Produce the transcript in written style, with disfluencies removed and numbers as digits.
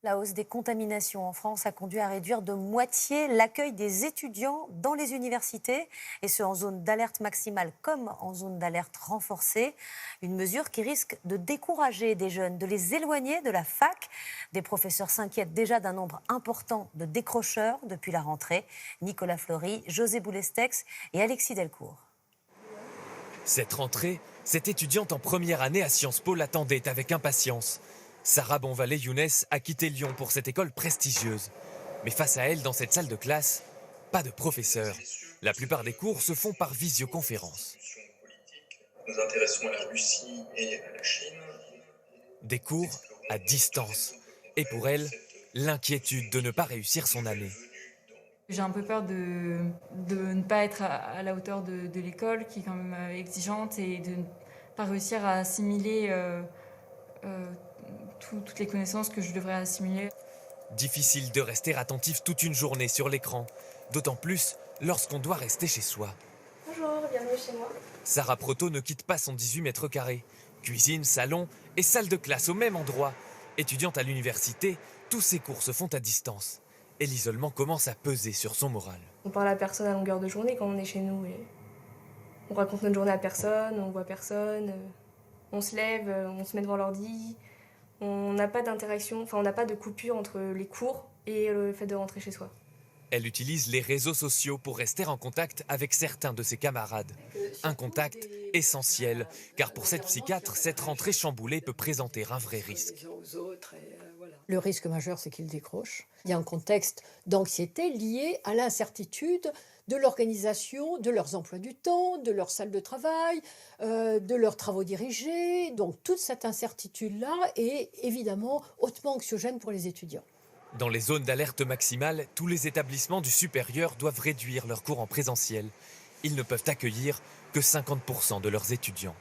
La hausse des contaminations en France a conduit à réduire de moitié l'accueil des étudiants dans les universités, et ce en zone d'alerte maximale comme en zone d'alerte renforcée. Une mesure qui risque de décourager des jeunes, de les éloigner de la fac. Des professeurs s'inquiètent déjà d'un nombre important de décrocheurs depuis la rentrée. Nicolas Fleury, José Boulestex et Alexis Delcourt. Cette rentrée, cette étudiante en première année à Sciences Po l'attendait avec impatience. Sarah Bonvalet-Younes a quitté Lyon pour cette école prestigieuse. Mais face à elle, dans cette salle de classe, pas de professeur. La plupart des cours se font par visioconférence. Nous nous intéressons à la Russie et à la Chine. Des cours à distance. Et pour elle, l'inquiétude de ne pas réussir son année. J'ai un peu peur de ne pas être à la hauteur de l'école, qui est quand même exigeante, et de ne pas réussir à assimiler toutes les connaissances que je devrais assimiler. Difficile de rester attentif toute une journée sur l'écran, d'autant plus lorsqu'on doit rester chez soi. Bonjour, bienvenue chez moi. Sarah Proto ne quitte pas son 18 mètres carrés. Cuisine, salon et salle de classe au même endroit. Étudiante à l'université, tous ses cours se font à distance. Et l'isolement commence à peser sur son moral. On parle à personne à longueur de journée quand on est chez nous. Et on raconte notre journée à personne, on voit personne. On se lève, on se met devant l'ordi. On n'a pas d'interaction, on n'a pas de coupure entre les cours et le fait de rentrer chez soi. Elle utilise les réseaux sociaux pour rester en contact avec certains de ses camarades. Un contact essentiel, car pour cette psychiatre, cette rentrée chamboulée peut présenter un vrai risque. Le risque majeur, c'est qu'ils décrochent. Il y a un contexte d'anxiété lié à l'incertitude de l'organisation de leurs emplois du temps, de leur salle de travail, de leurs travaux dirigés. Donc toute cette incertitude-là est évidemment hautement anxiogène pour les étudiants. Dans les zones d'alerte maximale, tous les établissements du supérieur doivent réduire leurs cours en présentiel. Ils ne peuvent accueillir que 50% de leurs étudiants.